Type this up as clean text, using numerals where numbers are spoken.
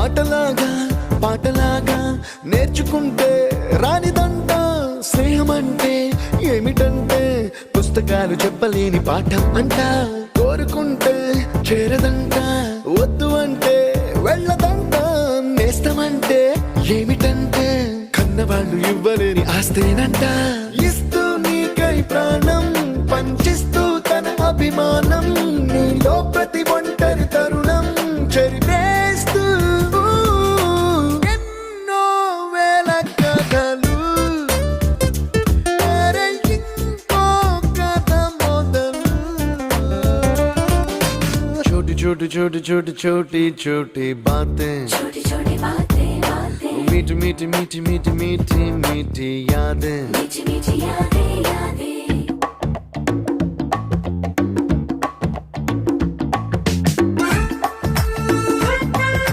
ఆటలాగా పాటలాగా నేర్చుకుంటే రానిదంట స్నేహం అంటే ఏమిటంటే పుస్తకాలు చెప్పలేని పాఠం అంట కోరుకుంటే చేరదంట వద్దు అంటే వెళ్ళదంట నేస్తమంటే ఏమిటంటే కన్నవాళ్ళు ఇవ్వలేని ఆస్తేనంట ఇస్తూ నీకై ప్రాణం పంచిస్తూ తన అభిమానం నీలో ప్రతి ఒంటరి తరుణం చెరిపేస్తూ ఎన్నో వేల కథలు అరే ఇంకో కథ మొదలు छोटी छोटी छोटी छोटी छोटी छोटी बातें मीठी मीठी मीठी मीठी मीठी मीठी यादें